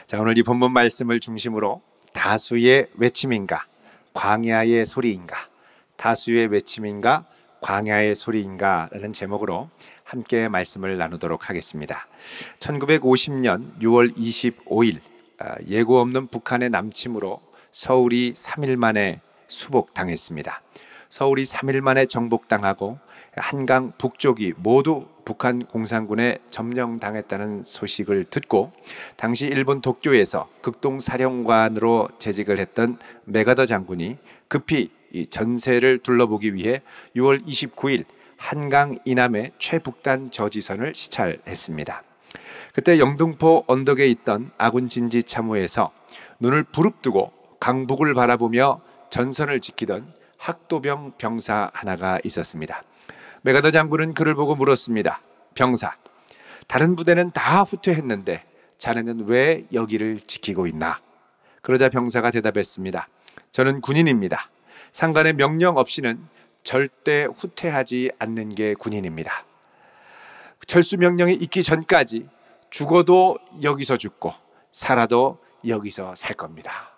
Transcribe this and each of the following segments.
자, 오늘 이 본문 말씀을 중심으로 다수의 외침인가 광야의 소리인가, 다수의 외침인가 광야의 소리인가 라는 제목으로 함께 말씀을 나누도록 하겠습니다. 1950년 6월 25일 예고 없는 북한의 남침으로 서울이 3일 만에 수복당했습니다. 서울이 3일 만에 정복당하고 한강 북쪽이 모두 북한 공산군에 점령당했다는 소식을 듣고 당시 일본 도쿄에서 극동사령관으로 재직을 했던 메가더 장군이 급히 이 전세를 둘러보기 위해 6월 29일 한강 이남의 최북단 저지선을 시찰했습니다. 그때 영등포 언덕에 있던 아군 진지 참호에서 눈을 부릅뜨고 강북을 바라보며 전선을 지키던 학도병 병사 하나가 있었습니다. 메가더 장군은 그를 보고 물었습니다. 병사, 다른 부대는 다 후퇴했는데 자네는 왜 여기를 지키고 있나? 그러자 병사가 대답했습니다. 저는 군인입니다. 상관의 명령 없이는 절대 후퇴하지 않는 게 군인입니다. 철수 명령이 있기 전까지 죽어도 여기서 죽고 살아도 여기서 살 겁니다.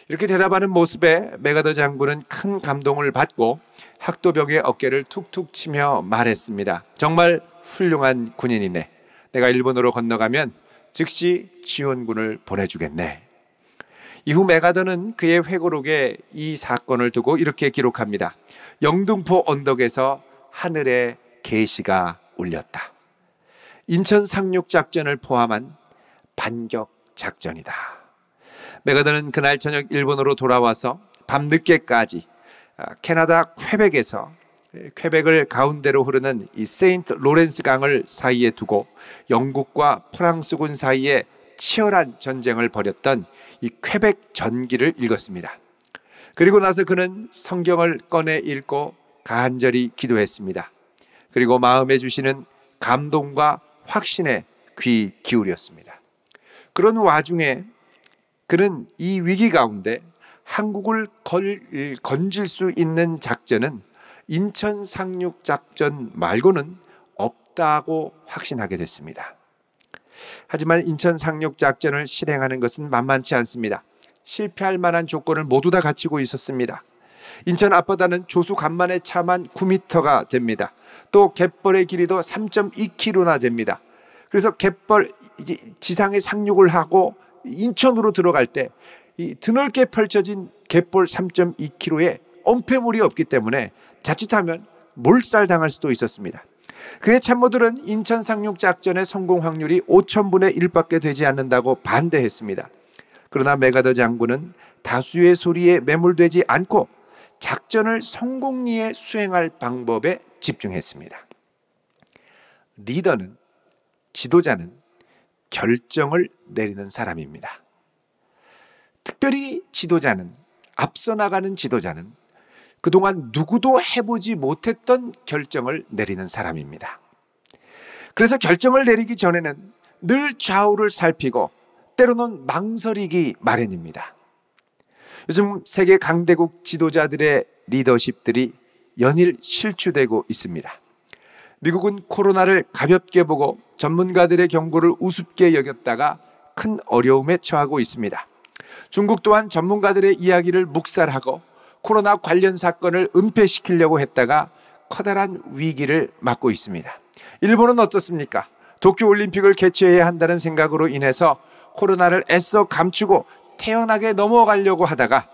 이렇게 대답하는 모습에 메가더 장군은 큰 감동을 받고 학도병의 어깨를 툭툭 치며 말했습니다. 정말 훌륭한 군인이네. 내가 일본으로 건너가면 즉시 지원군을 보내주겠네. 이후 메가더는 그의 회고록에 이 사건을 두고 이렇게 기록합니다. 영등포 언덕에서 하늘에 계시가 울렸다. 인천 상륙작전을 포함한 반격 작전이다. 메가더는 그날 저녁 일본으로 돌아와서 밤늦게까지 캐나다 퀘벡을 가운데로 흐르는 이 세인트 로렌스 강을 사이에 두고 영국과 프랑스군 사이에 치열한 전쟁을 벌였던 이 퀘벡 전기를 읽었습니다. 그리고 나서 그는 성경을 꺼내 읽고 간절히 기도했습니다. 그리고 마음에 주시는 감동과 확신에 귀 기울였습니다. 그런 와중에 그는 이 위기 가운데 한국을 건질 수 있는 작전은 인천 상륙 작전 말고는 없다고 확신하게 됐습니다. 하지만 인천 상륙 작전을 실행하는 것은 만만치 않습니다. 실패할 만한 조건을 모두 다 갖추고 있었습니다. 인천 앞바다는 조수 간만에 차만 9m가 됩니다. 또 갯벌의 길이도 3.2km나 됩니다. 그래서 갯벌 지상에 상륙을 하고 인천으로 들어갈 때 이 드넓게 펼쳐진 갯벌 3.2km에 엄폐물이 없기 때문에 자칫하면 몰살당할 수도 있었습니다. 그의 참모들은 인천 상륙 작전의 성공 확률이 5000분의 1밖에 되지 않는다고 반대했습니다. 그러나 메가더 장군은 다수의 소리에 매몰되지 않고 작전을 성공리에 수행할 방법에 집중했습니다. 리더는, 지도자는 결정을 내리는 사람입니다. 특별히 지도자는, 앞서 나가는 지도자는 그동안 누구도 해보지 못했던 결정을 내리는 사람입니다. 그래서 결정을 내리기 전에는 늘 좌우를 살피고 때로는 망설이기 마련입니다. 요즘 세계 강대국 지도자들의 리더십들이 연일 실추되고 있습니다. 미국은 코로나를 가볍게 보고 전문가들의 경고를 우습게 여겼다가 큰 어려움에 처하고 있습니다. 중국 또한 전문가들의 이야기를 묵살하고 코로나 관련 사건을 은폐시키려고 했다가 커다란 위기를 맞고 있습니다. 일본은 어떻습니까? 도쿄올림픽을 개최해야 한다는 생각으로 인해서 코로나를 애써 감추고 태연하게 넘어가려고 하다가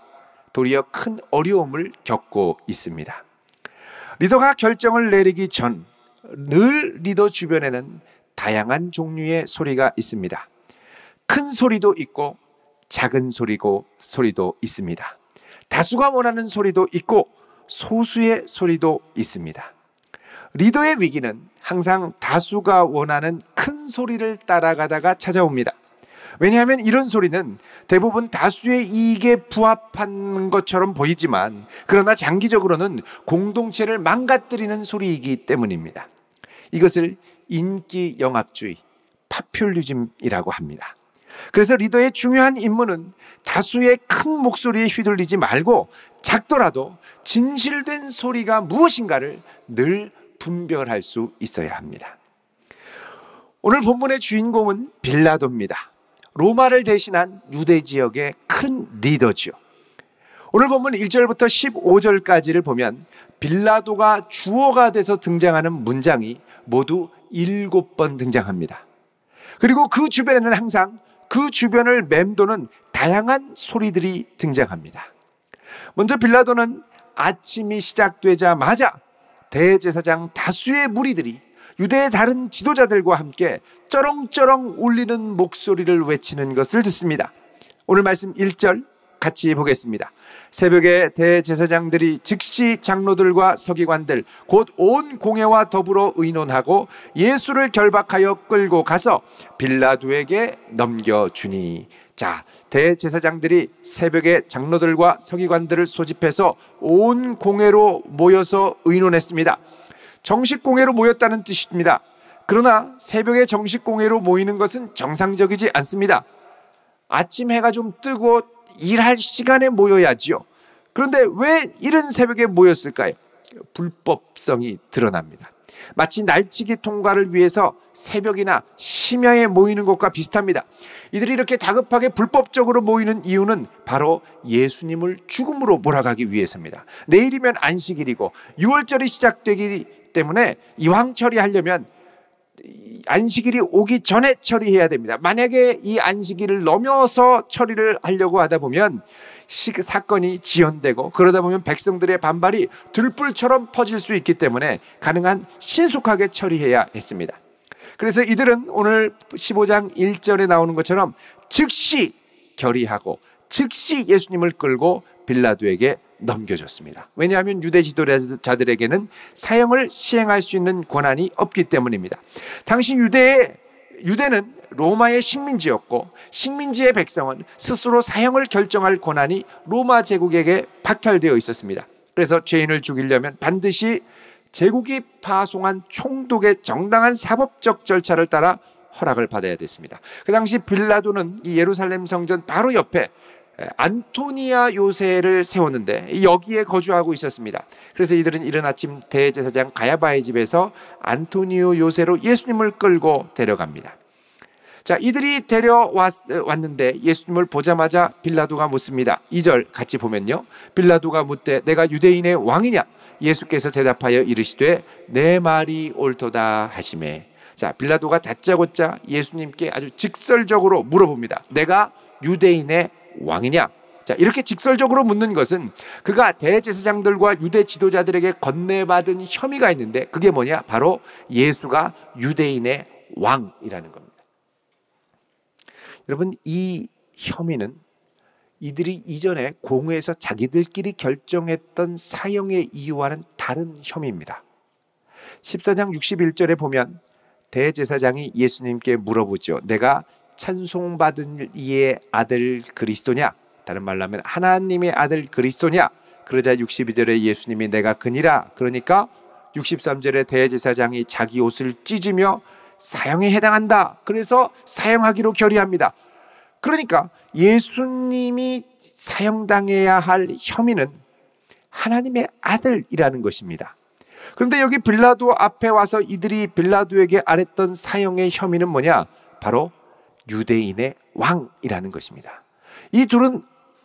도리어 큰 어려움을 겪고 있습니다. 리더가 결정을 내리기 전 늘 리더 주변에는 다양한 종류의 소리가 있습니다. 큰 소리도 있고 작은 소리도 있습니다. 다수가 원하는 소리도 있고 소수의 소리도 있습니다. 리더의 위기는 항상 다수가 원하는 큰 소리를 따라가다가 찾아옵니다. 왜냐하면 이런 소리는 대부분 다수의 이익에 부합한 것처럼 보이지만 그러나 장기적으로는 공동체를 망가뜨리는 소리이기 때문입니다. 이것을 인기 영합주의, 파퓰리즘이라고 합니다. 그래서 리더의 중요한 임무는 다수의 큰 목소리에 휘둘리지 말고 작더라도 진실된 소리가 무엇인가를 늘 분별할 수 있어야 합니다. 오늘 본문의 주인공은 빌라도입니다. 로마를 대신한 유대 지역의 큰 리더지요. 오늘 본문 1절부터 15절까지를 보면 빌라도가 주어가 돼서 등장하는 문장이 모두 7번 등장합니다. 그리고 그 주변에는 항상 그 주변을 맴도는 다양한 소리들이 등장합니다. 먼저 빌라도는 아침이 시작되자마자 대제사장 다수의 무리들이 유대의 다른 지도자들과 함께 쩌렁쩌렁 울리는 목소리를 외치는 것을 듣습니다. 오늘 말씀 1절 같이 보겠습니다. 새벽에 대제사장들이 즉시 장로들과 서기관들 곧 온 공회와 더불어 의논하고 예수를 결박하여 끌고 가서 빌라도에게 넘겨주니. 자, 대제사장들이 새벽에 장로들과 서기관들을 소집해서 온 공회로 모여서 의논했습니다. 정식 공회로 모였다는 뜻입니다. 그러나 새벽에 정식 공회로 모이는 것은 정상적이지 않습니다. 아침 해가 좀 뜨고 일할 시간에 모여야지요. 그런데 왜 이른 새벽에 모였을까요? 불법성이 드러납니다. 마치 날치기 통과를 위해서 새벽이나 심야에 모이는 것과 비슷합니다. 이들이 이렇게 다급하게 불법적으로 모이는 이유는 바로 예수님을 죽음으로 몰아가기 위해서입니다. 내일이면 안식일이고 6월절이 시작되기 때문에 이왕 처리하려면 안식일이 오기 전에 처리해야 됩니다. 만약에 이 안식일을 넘어서 처리를 하려고 하다 보면 사건이 지연되고 그러다 보면 백성들의 반발이 들불처럼 퍼질 수 있기 때문에 가능한 신속하게 처리해야 했습니다. 그래서 이들은 오늘 15장 1절에 나오는 것처럼 즉시 결의하고 즉시 예수님을 끌고 빌라도에게 넘겨줬습니다. 왜냐하면 유대 지도자들에게는 사형을 시행할 수 있는 권한이 없기 때문입니다. 당시 유대는 로마의 식민지였고 식민지의 백성은 스스로 사형을 결정할 권한이 로마 제국에게 박탈되어 있었습니다. 그래서 죄인을 죽이려면 반드시 제국이 파송한 총독의 정당한 사법적 절차를 따라 허락을 받아야 됐습니다. 그 당시 빌라도는 이 예루살렘 성전 바로 옆에 안토니아 요새를 세웠는데 여기에 거주하고 있었습니다. 그래서 이들은 이른 아침 대제사장 가야바의 집에서 안토니오 요새로 예수님을 끌고 데려갑니다. 자, 이들이 데려왔는데 예수님을 보자마자 빌라도가 묻습니다. 2절 같이 보면요. 빌라도가 묻되 내가 유대인의 왕이냐? 예수께서 대답하여 이르시되 내 말이 옳도다 하시매. 자, 빌라도가 다짜고짜 예수님께 아주 직설적으로 물어봅니다. 내가 유대인의 왕이냐? 자, 이렇게 직설적으로 묻는 것은 그가 대제사장들과 유대 지도자들에게 건네받은 혐의가 있는데 그게 뭐냐? 바로 예수가 유대인의 왕이라는 겁니다. 여러분, 이 혐의는 이들이 이전에 공회에서 자기들끼리 결정했던 사형의 이유와는 다른 혐의입니다. 14장 61절에 보면 대제사장이 예수님께 물어보죠. 내가 찬송받은 이의 아들 그리스도냐? 다른 말로 하면 하나님의 아들 그리스도냐? 그러자 62절에 예수님이 내가 그니라. 그러니까 63절에 대제사장이 자기 옷을 찢으며 사형에 해당한다. 그래서 사형하기로 결의합니다. 그러니까 예수님이 사형당해야 할 혐의는 하나님의 아들이라는 것입니다. 그런데 여기 빌라도 앞에 와서 이들이 빌라도에게 아랬던 사형의 혐의는 뭐냐? 바로 유대인의 왕이라는 것입니다. 이 둘은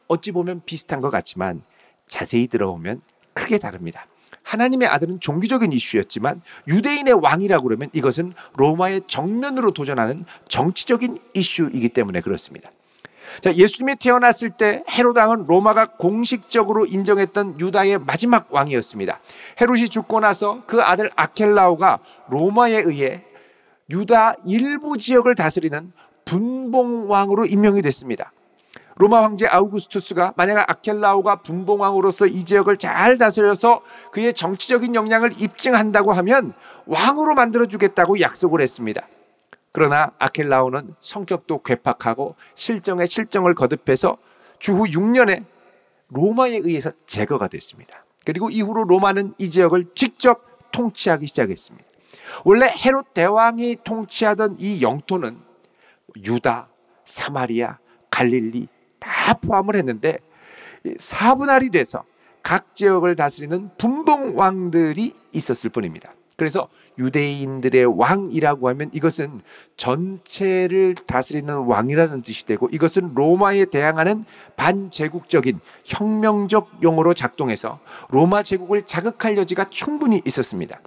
어찌 보면 비슷한 것 같지만 자세히 들어보면 크게 다릅니다. 하나님의 아들은 종교적인 이슈였지만 유대인의 왕이라고 그러면 이것은 로마의 정면으로 도전하는 정치적인 이슈이기 때문에 그렇습니다. 자, 예수님이 태어났을 때 헤롯 왕은 로마가 공식적으로 인정했던 유다의 마지막 왕이었습니다. 헤롯이 죽고 나서 그 아들 아켈라오가 로마에 의해 유다 일부 지역을 다스리는 분봉왕으로 임명이 됐습니다. 로마 황제 아우구스투스가 만약 아켈라오가 분봉왕으로서 이 지역을 잘 다스려서 그의 정치적인 역량을 입증한다고 하면 왕으로 만들어주겠다고 약속을 했습니다. 그러나 아켈라오는 성격도 괴팍하고 실정에 실정을 거듭해서 주후 6년에 로마에 의해서 제거가 됐습니다. 그리고 이후로 로마는 이 지역을 직접 통치하기 시작했습니다. 원래 헤롯 대왕이 통치하던 이 영토는 유다, 사마리아, 갈릴리 다 포함을 했는데 사분할이 돼서 각 지역을 다스리는 분봉왕들이 있었을 뿐입니다. 그래서 유대인들의 왕이라고 하면 이것은 전체를 다스리는 왕이라는 뜻이 되고, 이것은 로마에 대항하는 반제국적인 혁명적 용어로 작동해서 로마 제국을 자극할 여지가 충분히 있었습니다.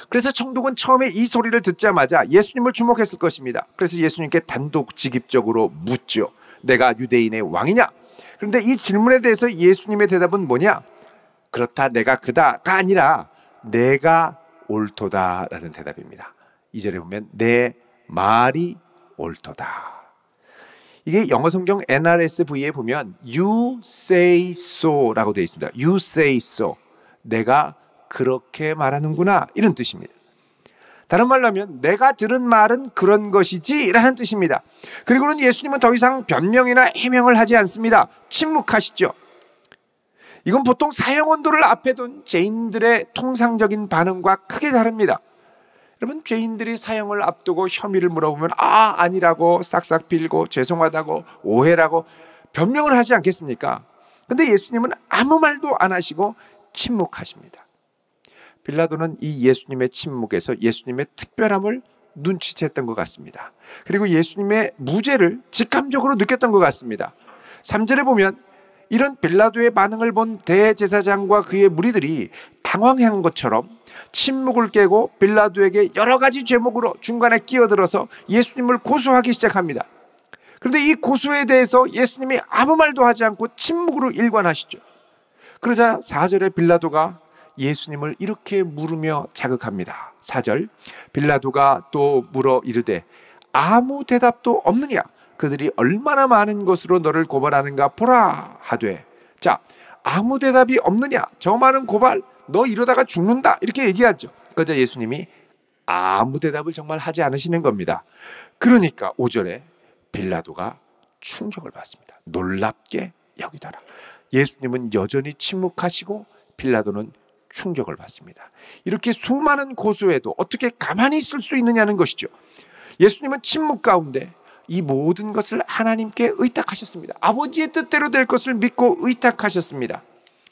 그래서 총독은 처음에 이 소리를 듣자마자 예수님을 주목했을 것입니다. 그래서 예수님께 단독직입적으로 묻죠. 내가 유대인의 왕이냐? 그런데 이 질문에 대해서 예수님의 대답은 뭐냐? 그렇다, 내가 그다가 아니라 내가 옳도다라는 대답입니다. 2절에 보면 내 말이 옳도다. 이게 영어 성경 NRSV에 보면 You say so라고 되어 있습니다. You say so. 내가 그렇게 말하는구나, 이런 뜻입니다. 다른 말로 하면 내가 들은 말은 그런 것이지 라는 뜻입니다. 그리고는 예수님은 더 이상 변명이나 해명을 하지 않습니다. 침묵하시죠. 이건 보통 사형언도를 앞에 둔 죄인들의 통상적인 반응과 크게 다릅니다. 여러분, 죄인들이 사형을 앞두고 혐의를 물어보면 아니라고 싹싹 빌고 죄송하다고 오해라고 변명을 하지 않겠습니까? 근데 예수님은 아무 말도 안 하시고 침묵하십니다. 빌라도는 이 예수님의 침묵에서 예수님의 특별함을 눈치챘던 것 같습니다. 그리고 예수님의 무죄를 직감적으로 느꼈던 것 같습니다. 3절에 보면 이런 빌라도의 반응을 본 대제사장과 그의 무리들이 당황한 것처럼 침묵을 깨고 빌라도에게 여러 가지 죄목으로 중간에 끼어들어서 예수님을 고소하기 시작합니다. 그런데 이 고소에 대해서 예수님이 아무 말도 하지 않고 침묵으로 일관하시죠. 그러자 4절에 빌라도가 예수님을 이렇게 물으며 자극합니다. 4절, 빌라도가 또 물어 이르되 아무 대답도 없느냐? 그들이 얼마나 많은 것으로 너를 고발하는가 보라 하되. 자, 아무 대답이 없느냐? 저 많은 고발, 너 이러다가 죽는다, 이렇게 얘기하죠. 그러자 예수님이 아무 대답을 정말 하지 않으시는 겁니다. 그러니까 5절에 빌라도가 충격을 받습니다. 놀랍게 여기더라. 예수님은 여전히 침묵하시고 빌라도는 충격을 받습니다. 이렇게 수많은 고소에도 어떻게 가만히 있을 수 있느냐는 것이죠. 예수님은 침묵 가운데 이 모든 것을 하나님께 의탁하셨습니다. 아버지의 뜻대로 될 것을 믿고 의탁하셨습니다.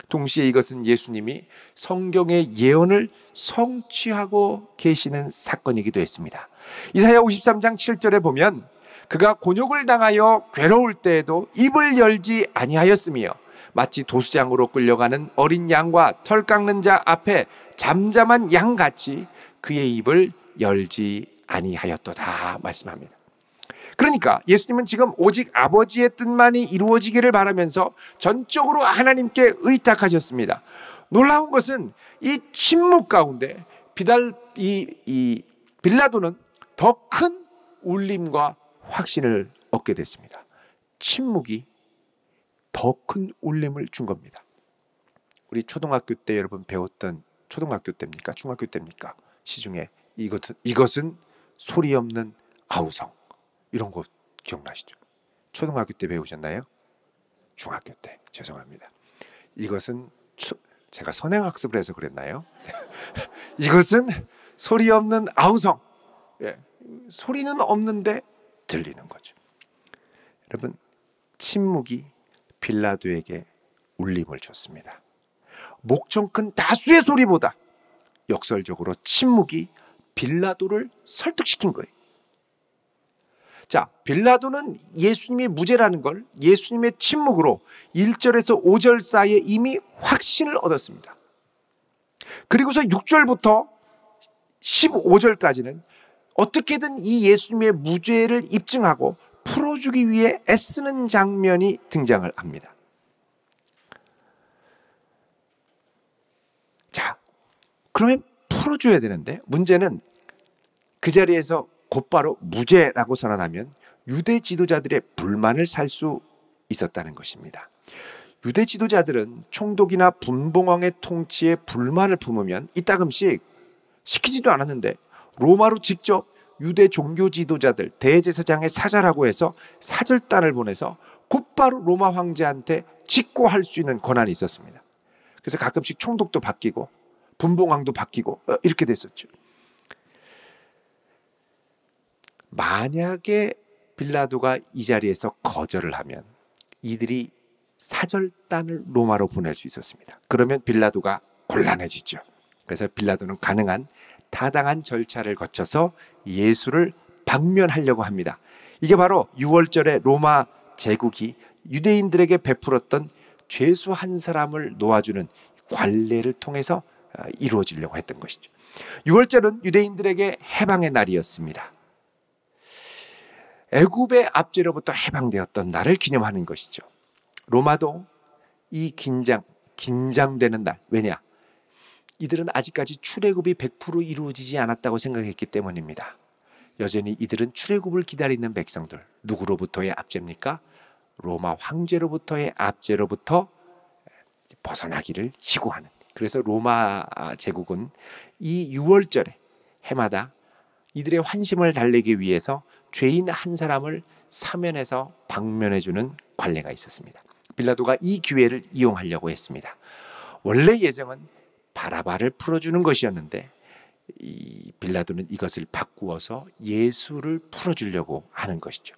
동시에 이것은 예수님이 성경의 예언을 성취하고 계시는 사건이기도 했습니다. 이사야 53장 7절에 보면 그가 곤욕을 당하여 괴로울 때에도 입을 열지 아니하였으며 마치 도수장으로 끌려가는 어린 양과 털 깎는 자 앞에 잠잠한 양같이 그의 입을 열지 아니하였도다 말씀합니다. 그러니까 예수님은 지금 오직 아버지의 뜻만이 이루어지기를 바라면서 전적으로 하나님께 의탁하셨습니다. 놀라운 것은 이 침묵 가운데 빌라도는 더 큰 울림과 확신을 얻게 됐습니다. 침묵이 더 큰 울림을 준 겁니다. 우리 초등학교 때 여러분 배웠던, 초등학교 때입니까? 중학교 때입니까? 시중에 이것은 소리 없는 아우성, 이런 거 기억나시죠? 초등학교 때 배우셨나요? 중학교 때, 죄송합니다. 이것은 제가 선행학습을 해서 그랬나요? 이것은 소리 없는 아우성. 예, 소리는 없는데 들리는 거죠. 여러분, 침묵이 빌라도에게 울림을 줬습니다. 목청 큰 다수의 소리보다 역설적으로 침묵이 빌라도를 설득시킨 거예요. 자, 빌라도는 예수님의 무죄라는 걸 예수님의 침묵으로 1절에서 5절 사이에 이미 확신을 얻었습니다. 그리고서 6절부터 15절까지는 어떻게든 이 예수님의 무죄를 입증하고 풀어주기 위해 애쓰는 장면이 등장을 합니다. 자, 그러면 풀어줘야 되는데 문제는 그 자리에서 곧바로 무죄라고 선언하면 유대 지도자들의 불만을 살 수 있었다는 것입니다. 유대 지도자들은 총독이나 분봉왕의 통치에 불만을 품으면 이따금씩 시키지도 않았는데 로마로 직접 유대 종교 지도자들, 대제사장의 사자라고 해서 사절단을 보내서 곧바로 로마 황제한테 직고할 수 있는 권한이 있었습니다. 그래서 가끔씩 총독도 바뀌고 분봉왕도 바뀌고 이렇게 됐었죠. 만약에 빌라도가 이 자리에서 거절을 하면 이들이 사절단을 로마로 보낼 수 있었습니다. 그러면 빌라도가 곤란해지죠. 그래서 빌라도는 가능한 타당한 절차를 거쳐서 예수를 방면하려고 합니다. 이게 바로 6월절에 로마 제국이 유대인들에게 베풀었던 죄수 한 사람을 놓아주는 관례를 통해서 이루어지려고 했던 것이죠. 6월절은 유대인들에게 해방의 날이었습니다. 애굽의 압제로부터 해방되었던 날을 기념하는 것이죠. 로마도 이 긴장되는 날, 왜냐? 이들은 아직까지 출애굽이 100% 이루어지지 않았다고 생각했기 때문입니다. 여전히 이들은 출애굽을 기다리는 백성들, 누구로부터의 압제입니까? 로마 황제로부터의 압제로부터 벗어나기를 희구하는. 그래서 로마 제국은 이 6월절에 해마다 이들의 환심을 달래기 위해서 죄인 한 사람을 사면해서 방면해주는 관례가 있었습니다. 빌라도가 이 기회를 이용하려고 했습니다. 원래 예정은 바라바를 풀어주는 것이었는데 이 빌라도는 이것을 바꾸어서 예수를 풀어주려고 하는 것이죠.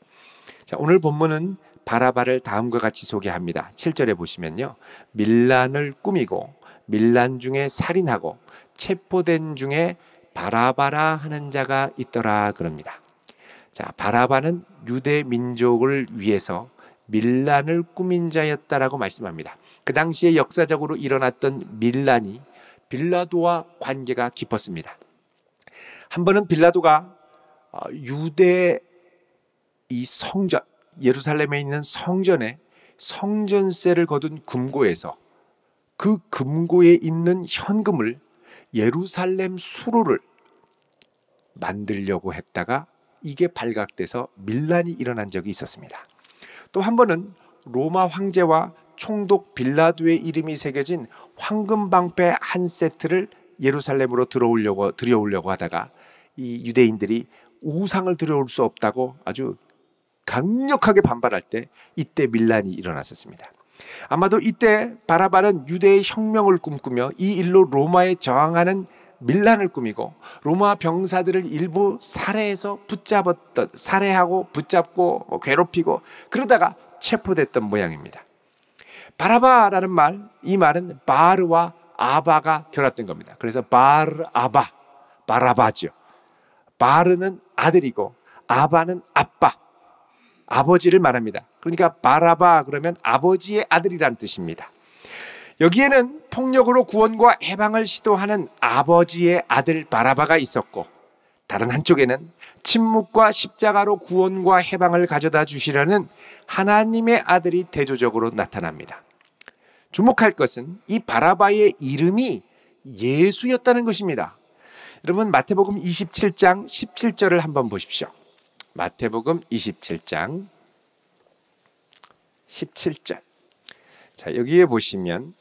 자, 오늘 본문은 바라바를 다음과 같이 소개합니다. 7절에 보시면요, 밀란을 꾸미고 밀란 중에 살인하고 체포된 중에 바라바라 하는 자가 있더라 그럽니다. 자, 바라바는 유대 민족을 위해서 밀란을 꾸민 자였다라고 말씀합니다. 그 당시에 역사적으로 일어났던 밀란이 빌라도와 관계가 깊었습니다. 한 번은 빌라도가 유대 이 성전, 예루살렘에 있는 성전에 성전세를 거둔 금고에서 그 금고에 있는 현금을 예루살렘 수로를 만들려고 했다가 이게 발각돼서 밀란이 일어난 적이 있었습니다. 또 한 번은 로마 황제와 총독 빌라도의 이름이 새겨진 황금 방패 한 세트를 예루살렘으로 들여오려고 하다가 이 유대인들이 우상을 들여올 수 없다고 아주 강력하게 반발할 때 이때 밀란이 일어났었습니다. 아마도 이때 바라바는 유대의 혁명을 꿈꾸며 이 일로 로마에 저항하는 밀란을 꾸미고 로마 병사들을 일부 살해하고 붙잡고 괴롭히고 그러다가 체포됐던 모양입니다. 바라바라는 말, 이 말은 바르와 아바가 결합된 겁니다. 그래서 바르아바, 바라바죠. 바르는 아들이고 아바는 아빠, 아버지를 말합니다. 그러니까 바라바 그러면 아버지의 아들이란 뜻입니다. 여기에는 폭력으로 구원과 해방을 시도하는 아버지의 아들 바라바가 있었고, 다른 한쪽에는 침묵과 십자가로 구원과 해방을 가져다 주시려는 하나님의 아들이 대조적으로 나타납니다. 주목할 것은 이 바라바의 이름이 예수였다는 것입니다. 여러분, 마태복음 27장 17절을 한번 보십시오. 마태복음 27장 17절. 자, 여기에 보시면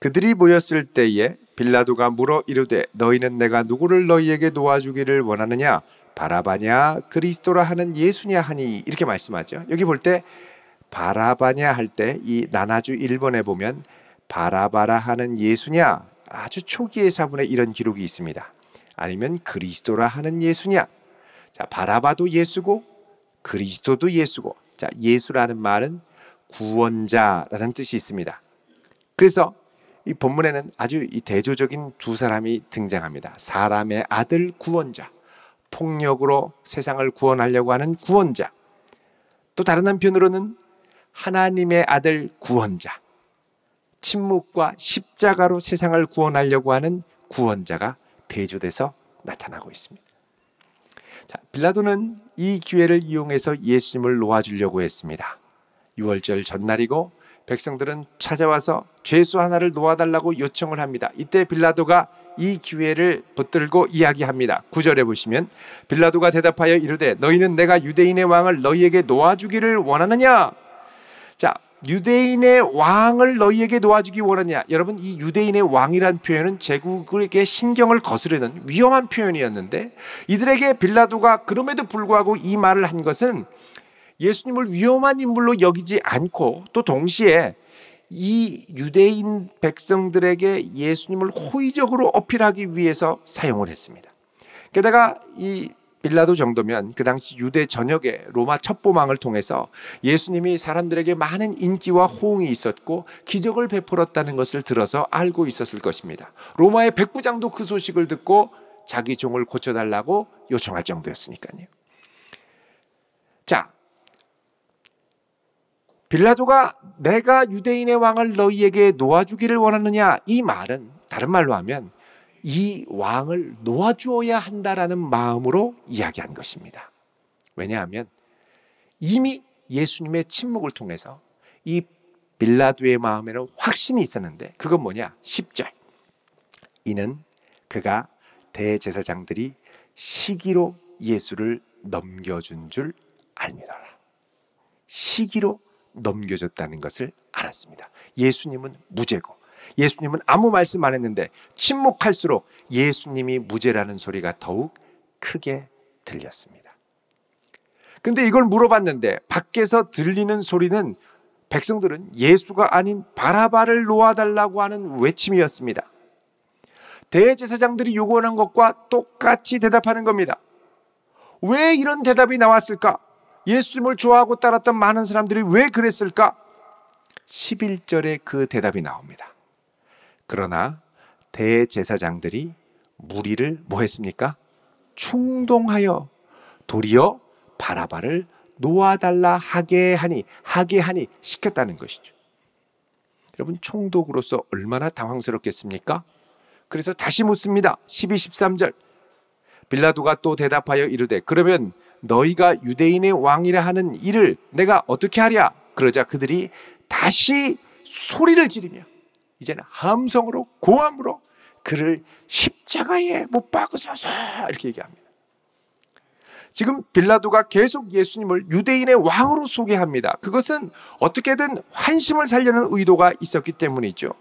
그들이 모였을 때에 빌라도가 물어 이르되 너희는 내가 누구를 너희에게 놓아주기를 원하느냐, 바라바냐 그리스도라 하는 예수냐 하니, 이렇게 말씀하죠. 여기 볼 때 바라바냐 할 때 이 나나주 1번에 보면 바라바라 하는 예수냐, 아주 초기의 사본에 이런 기록이 있습니다. 아니면 그리스도라 하는 예수냐. 자, 바라바도 예수고 그리스도도 예수고, 자, 예수라는 말은 구원자라는 뜻이 있습니다. 그래서 이 본문에는 아주 이 대조적인 두 사람이 등장합니다. 사람의 아들 구원자, 폭력으로 세상을 구원하려고 하는 구원자, 또 다른 한편으로는 하나님의 아들 구원자, 침묵과 십자가로 세상을 구원하려고 하는 구원자가 대조돼서 나타나고 있습니다. 자, 빌라도는 이 기회를 이용해서 예수님을 놓아주려고 했습니다. 6월절 전날이고 백성들은 찾아와서 죄수 하나를 놓아달라고 요청을 합니다. 이때 빌라도가 이 기회를 붙들고 이야기합니다. 9절에 보시면 빌라도가 대답하여 이르되 너희는 내가 유대인의 왕을 너희에게 놓아주기를 원하느냐. 자, 유대인의 왕을 너희에게 놓아주기 원하냐. 여러분, 이 유대인의 왕이란 표현은 제국에게 신경을 거스르는 위험한 표현이었는데, 이들에게 빌라도가 그럼에도 불구하고 이 말을 한 것은 예수님을 위험한 인물로 여기지 않고, 또 동시에 이 유대인 백성들에게 예수님을 호의적으로 어필하기 위해서 사용을 했습니다. 게다가 이 빌라도 정도면 그 당시 유대 전역의 로마 첩보망을 통해서 예수님이 사람들에게 많은 인기와 호응이 있었고 기적을 베풀었다는 것을 들어서 알고 있었을 것입니다. 로마의 백부장도 그 소식을 듣고 자기 종을 고쳐달라고 요청할 정도였으니까요. 자, 빌라도가 내가 유대인의 왕을 너희에게 놓아주기를 원하느냐, 이 말은 다른 말로 하면 이 왕을 놓아주어야 한다라는 마음으로 이야기한 것입니다. 왜냐하면 이미 예수님의 침묵을 통해서 이 빌라도의 마음에는 확신이 있었는데, 그건 뭐냐? 10절. 이는 그가 대제사장들이 시기로 예수를 넘겨준 줄 알미더라. 시기로 넘겨줬다는 것을 알았습니다. 예수님은 무죄고 예수님은 아무 말씀 안 했는데 침묵할수록 예수님이 무죄라는 소리가 더욱 크게 들렸습니다. 근데 이걸 물어봤는데 밖에서 들리는 소리는 백성들은 예수가 아닌 바라바를 놓아달라고 하는 외침이었습니다. 대제사장들이 요구하는 것과 똑같이 대답하는 겁니다. 왜 이런 대답이 나왔을까? 예수님을 좋아하고 따랐던 많은 사람들이 왜 그랬을까? 11절에 그 대답이 나옵니다. 그러나 대제사장들이 무리를 뭐 했습니까? 충동하여 도리어 바라바를 놓아달라 하게 하니 시켰다는 것이죠. 여러분, 총독으로서 얼마나 당황스럽겠습니까? 그래서 다시 묻습니다. 12, 13절. 빌라도가 또 대답하여 이르되 그러면 너희가 유대인의 왕이라 하는 이를 내가 어떻게 하랴? 그러자 그들이 다시 소리를 지르며 이제는 함성으로 고함으로 그를 십자가에 못 박으소서 이렇게 얘기합니다. 지금 빌라도가 계속 예수님을 유대인의 왕으로 소개합니다. 그것은 어떻게든 환심을 살려는 의도가 있었기 때문이죠.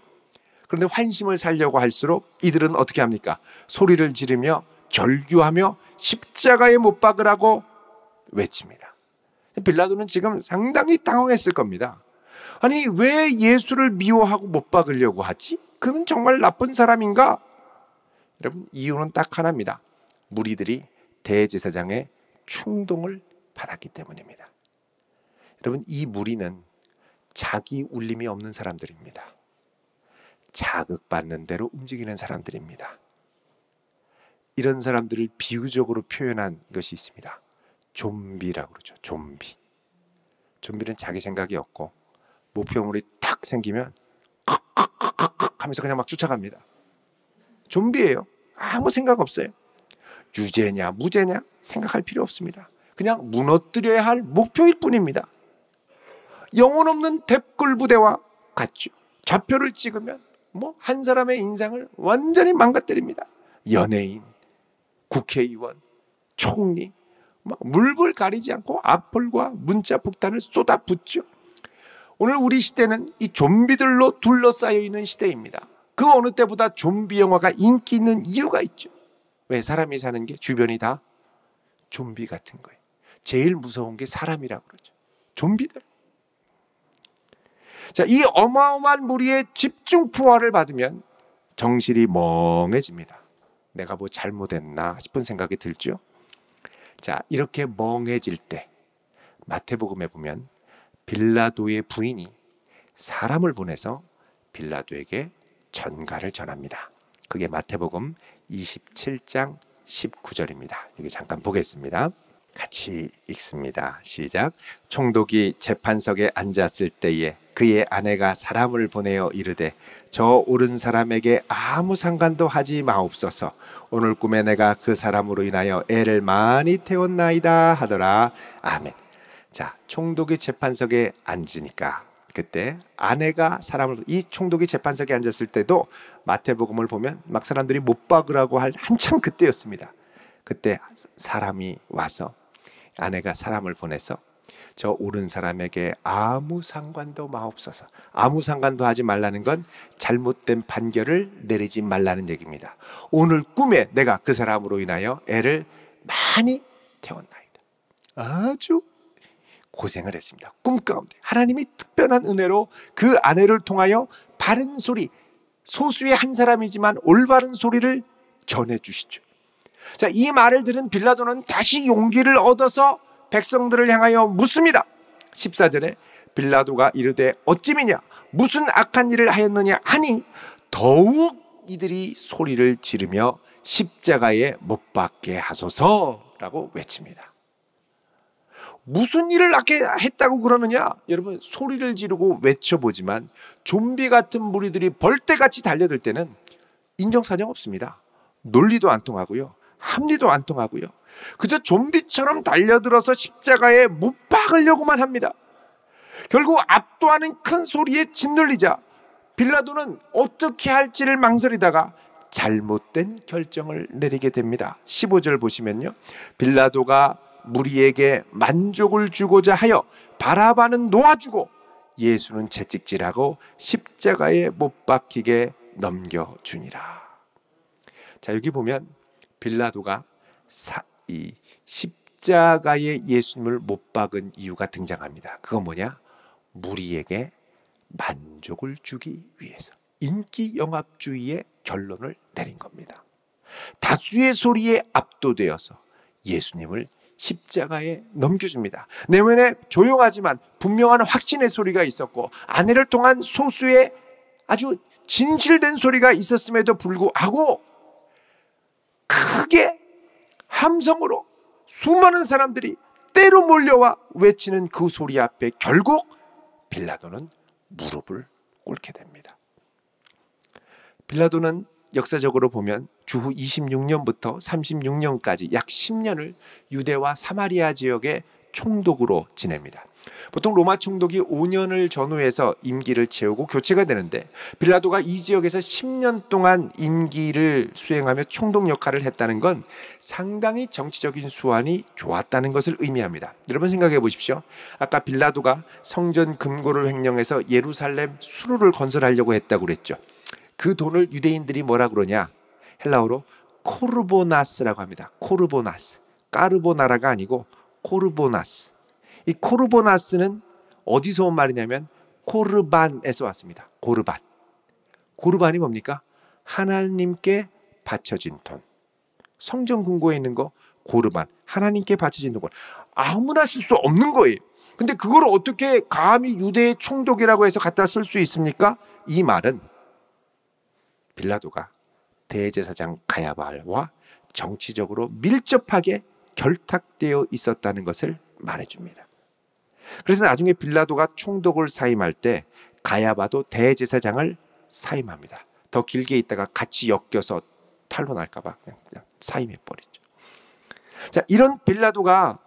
그런데 환심을 살려고 할수록 이들은 어떻게 합니까? 소리를 지르며 결규하며 십자가에 못 박으라고 외칩니다. 빌라도는 지금 상당히 당황했을 겁니다. 아니, 왜 예수를 미워하고 못 박으려고 하지? 그는 정말 나쁜 사람인가? 여러분, 이유는 딱 하나입니다. 무리들이 대제사장의 충동을 받았기 때문입니다. 여러분, 이 무리는 자기 울림이 없는 사람들입니다. 자극받는 대로 움직이는 사람들입니다. 이런 사람들을 비유적으로 표현한 것이 있습니다. 좀비라고 그러죠. 좀비. 좀비는 자기 생각이 없고 목표물이 딱 생기면 하면서 그냥 막 쫓아갑니다. 좀비예요. 아무 생각 없어요. 유죄냐 무죄냐 생각할 필요 없습니다. 그냥 무너뜨려야 할 목표일 뿐입니다. 영혼 없는 댓글 부대와 같죠. 좌표를 찍으면 뭐 한 사람의 인상을 완전히 망가뜨립니다. 연예인, 국회의원, 총리, 물불 가리지 않고 악플과 문자 폭탄을 쏟아붓죠. 오늘 우리 시대는 이 좀비들로 둘러싸여 있는 시대입니다. 그 어느 때보다 좀비 영화가 인기 있는 이유가 있죠. 왜? 사람이 사는 게 주변이 다 좀비 같은 거예요. 제일 무서운 게 사람이라고 그러죠. 좀비들. 자, 이 어마어마한 무리의 집중 포화를 받으면 정신이 멍해집니다. 내가 뭐 잘못했나 싶은 생각이 들죠. 자, 이렇게 멍해질 때 마태복음에 보면 빌라도의 부인이 사람을 보내서 빌라도에게 전가를 전합니다. 그게 마태복음 27장 19절입니다. 여기 잠깐 보겠습니다. 같이 읽습니다. 시작. 총독이 재판석에 앉았을 때에 그의 아내가 사람을 보내어 이르되 저 옳은 사람에게 아무 상관도 하지 마옵소서. 오늘 꿈에 내가 그 사람으로 인하여 애를 많이 태웠나이다 하더라. 아멘. 자, 총독이 재판석에 앉으니까 그때 아내가 사람을, 이 총독이 재판석에 앉았을 때도 마태복음을 보면 막 사람들이 못 박으라고 할 한참 그때였습니다. 그때 사람이 와서 아내가 사람을 보내서 저 옳은 사람에게 아무 상관도 마옵소서. 아무 상관도 하지 말라는 건 잘못된 판결을 내리지 말라는 얘기입니다. 오늘 꿈에 내가 그 사람으로 인하여 애를 많이 태웠나이다. 아주 고생을 했습니다. 꿈 가운데 하나님이 특별한 은혜로 그 아내를 통하여 바른 소리, 소수의 한 사람이지만 올바른 소리를 전해주시죠. 자, 이 말을 들은 빌라도는 다시 용기를 얻어서 백성들을 향하여 묻습니다. 14절에 빌라도가 이르되 어찌미냐 무슨 악한 일을 하였느냐 하니 더욱 이들이 소리를 지르며 십자가에 못 박게 하소서라고 외칩니다. 무슨 일을 했다고 그러느냐? 여러분, 소리를 지르고 외쳐보지만 좀비 같은 무리들이 벌떼같이 달려들 때는 인정사정 없습니다. 논리도 안 통하고요, 합리도 안 통하고요, 그저 좀비처럼 달려들어서 십자가에 못 박으려고만 합니다. 결국 압도하는 큰 소리에 짓눌리자 빌라도는 어떻게 할지를 망설이다가 잘못된 결정을 내리게 됩니다. 15절 보시면요, 빌라도가 무리에게 만족을 주고자 하여 바라바는 놓아주고 예수는 채찍질하고 십자가에 못 박히게 넘겨주니라. 자, 여기 보면 빌라도가 이 십자가에 예수님을 못 박은 이유가 등장합니다. 그건 뭐냐? 무리에게 만족을 주기 위해서 인기 영합주의의 결론을 내린 겁니다. 다수의 소리에 압도되어서 예수님을 십자가에 넘겨줍니다. 내면에 조용하지만 분명한 확신의 소리가 있었고 아내를 통한 소수의 아주 진실된 소리가 있었음에도 불구하고 크게 함성으로 수많은 사람들이 때로 몰려와 외치는 그 소리 앞에 결국 빌라도는 무릎을 꿇게 됩니다. 빌라도는 역사적으로 보면 주후 26년부터 36년까지 약 10년을 유대와 사마리아 지역의 총독으로 지냅니다. 보통 로마 총독이 5년을 전후해서 임기를 채우고 교체가 되는데 빌라도가 이 지역에서 10년 동안 임기를 수행하며 총독 역할을 했다는 건 상당히 정치적인 수완이 좋았다는 것을 의미합니다. 여러분 생각해 보십시오. 아까 빌라도가 성전 금고를 횡령해서 예루살렘 수로를 건설하려고 했다고 그랬죠. 그 돈을 유대인들이 뭐라 그러냐? 헬라어로 코르보나스라고 합니다. 코르보나스. 까르보나라가 아니고 코르보나스. 이 코르보나스는 어디서 온 말이냐면 코르반에서 왔습니다. 고르반. 고르반이 뭡니까? 하나님께 바쳐진 돈. 성전 금고에 있는 거 고르반. 하나님께 바쳐진 돈. 아무나 쓸 수 없는 거예요. 근데 그걸 어떻게 감히 유대의 총독이라고 해서 갖다 쓸 수 있습니까? 이 말은 빌라도가 대제사장 가야바와 정치적으로 밀접하게 결탁되어 있었다는 것을 말해줍니다. 그래서 나중에 빌라도가 총독을 사임할 때 가야바도 대제사장을 사임합니다. 더 길게 있다가 같이 엮여서 탄로날까 봐 그냥 사임해버리죠. 자, 이런 빌라도가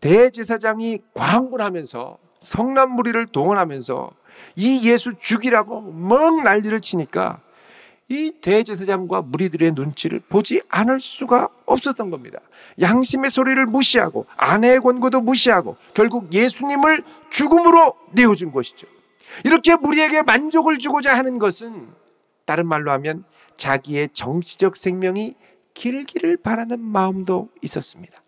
대제사장이 광분하면서 성난 무리를 동원하면서 이 예수 죽이라고 멍 난리를 치니까 이 대제사장과 무리들의 눈치를 보지 않을 수가 없었던 겁니다. 양심의 소리를 무시하고 아내의 권고도 무시하고 결국 예수님을 죽음으로 내어준 것이죠. 이렇게 무리에게 만족을 주고자 하는 것은 다른 말로 하면 자기의 정치적 생명이 길기를 바라는 마음도 있었습니다.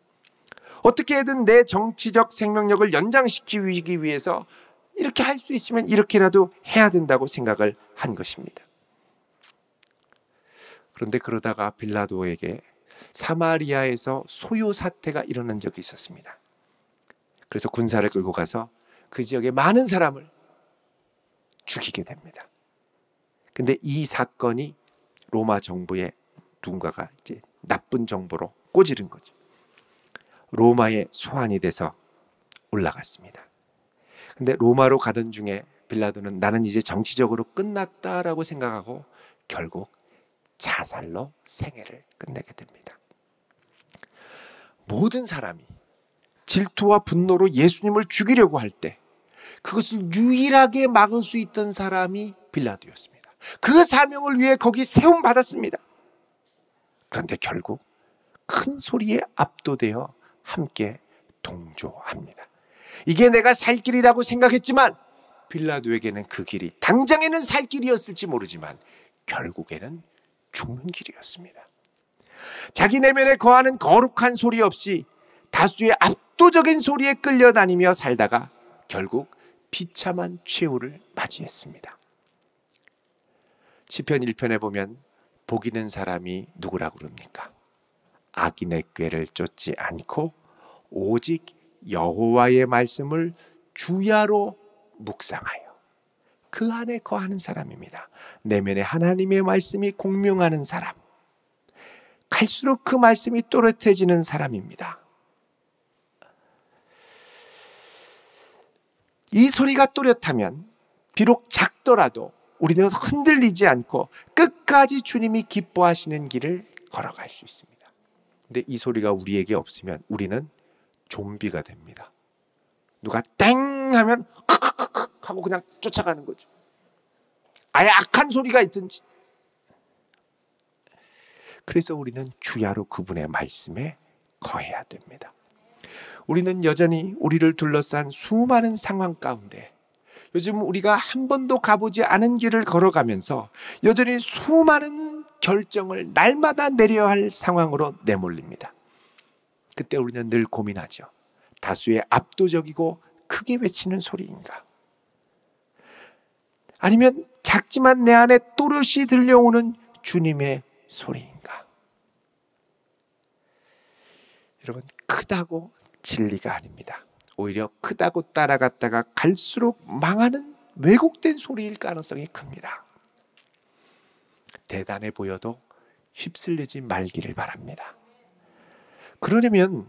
어떻게든 내 정치적 생명력을 연장시키기 위해서 이렇게 할 수 있으면 이렇게라도 해야 된다고 생각을 한 것입니다. 그런데 그러다가 빌라도에게 사마리아에서 소요 사태가 일어난 적이 있었습니다. 그래서 군사를 끌고 가서 그 지역의 많은 사람을 죽이게 됩니다. 근데 이 사건이 로마 정부의 누군가가 이제 나쁜 정보로 꼬지른 거죠. 로마에 소환이 돼서 올라갔습니다. 근데 로마로 가던 중에 빌라도는 나는 이제 정치적으로 끝났다라고 생각하고 결국 자살로 생애를 끝내게 됩니다. 모든 사람이 질투와 분노로 예수님을 죽이려고 할 때 그것을 유일하게 막을 수 있던 사람이 빌라도였습니다. 그 사명을 위해 거기 세움받았습니다. 그런데 결국 큰 소리에 압도되어 함께 동조합니다. 이게 내가 살 길이라고 생각했지만 빌라도에게는 그 길이 당장에는 살 길이었을지 모르지만 결국에는 죽는 길이었습니다. 자기 내면에 거하는 거룩한 소리 없이 다수의 압도적인 소리에 끌려다니며 살다가 결국 비참한 최후를 맞이했습니다. 시편 1편에 보면 복 있는 사람이 누구라고 그럽니까? 악인의 꾀를 쫓지 않고 오직 여호와의 말씀을 주야로 묵상하여 그 안에 거하는 사람입니다. 내면에 하나님의 말씀이 공명하는 사람, 갈수록 그 말씀이 또렷해지는 사람입니다. 이 소리가 또렷하면 비록 작더라도 우리는 흔들리지 않고 끝까지 주님이 기뻐하시는 길을 걸어갈 수 있습니다. 근데 이 소리가 우리에게 없으면 우리는 좀비가 됩니다. 누가 땡 하면 크크크크 하고 그냥 쫓아가는 거죠. 아예 악한 소리가 있든지. 그래서 우리는 주야로 그분의 말씀에 거해야 됩니다. 우리는 여전히 우리를 둘러싼 수많은 상황 가운데 요즘 우리가 한 번도 가보지 않은 길을 걸어가면서 여전히 수많은 결정을 날마다 내려야 할 상황으로 내몰립니다. 그때 우리는 늘 고민하죠. 다수의 압도적이고 크게 외치는 소리인가? 아니면 작지만 내 안에 또렷이 들려오는 주님의 소리인가? 여러분, 크다고 진리가 아닙니다. 오히려 크다고 따라갔다가 갈수록 망하는 왜곡된 소리일 가능성이 큽니다. 대단해 보여도 휩쓸리지 말기를 바랍니다. 그러려면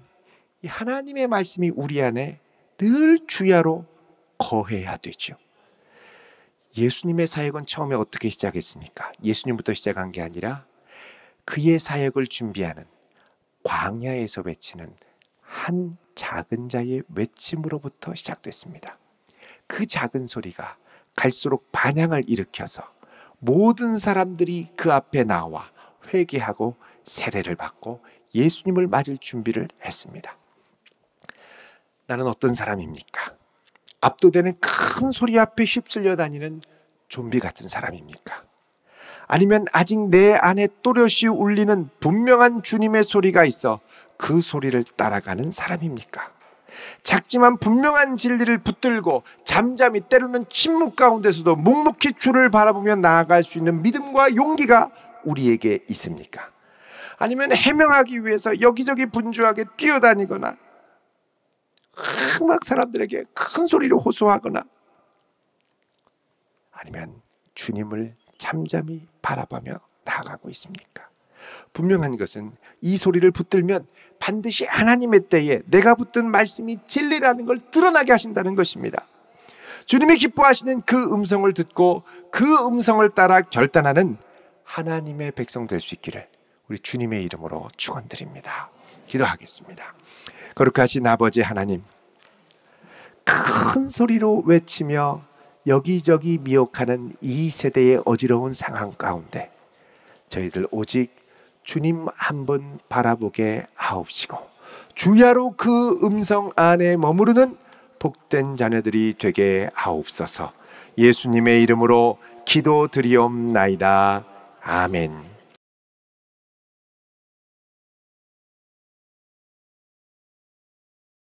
하나님의 말씀이 우리 안에 늘 주야로 거해야 되죠. 예수님의 사역은 처음에 어떻게 시작했습니까? 예수님부터 시작한 게 아니라 그의 사역을 준비하는 광야에서 외치는 한 작은 자의 외침으로부터 시작됐습니다. 그 작은 소리가 갈수록 반향을 일으켜서 모든 사람들이 그 앞에 나와 회개하고 세례를 받고 예수님을 맞을 준비를 했습니다. 나는 어떤 사람입니까? 압도되는 큰 소리 앞에 휩쓸려 다니는 좀비 같은 사람입니까? 아니면 아직 내 안에 또렷이 울리는 분명한 주님의 소리가 있어 그 소리를 따라가는 사람입니까? 작지만 분명한 진리를 붙들고 잠잠히 때로는 침묵 가운데서도 묵묵히 주를 바라보며 나아갈 수 있는 믿음과 용기가 우리에게 있습니까? 아니면 해명하기 위해서 여기저기 분주하게 뛰어다니거나 막 사람들에게 큰 소리로 호소하거나 아니면 주님을 잠잠히 바라보며 나아가고 있습니까? 분명한 것은 이 소리를 붙들면 반드시 하나님의 때에 내가 붙든 말씀이 진리라는 걸 드러나게 하신다는 것입니다. 주님이 기뻐하시는 그 음성을 듣고 그 음성을 따라 결단하는 하나님의 백성 될 수 있기를 우리 주님의 이름으로 축원드립니다. 기도하겠습니다. 거룩하신 아버지 하나님, 큰 소리로 외치며 여기저기 미혹하는 이 세대의 어지러운 상황 가운데 저희들 오직 주님 한 분 바라보게 하옵시고 주야로 그 음성 안에 머무르는 복된 자녀들이 되게 하옵소서. 예수님의 이름으로 기도드리옵나이다. 아멘.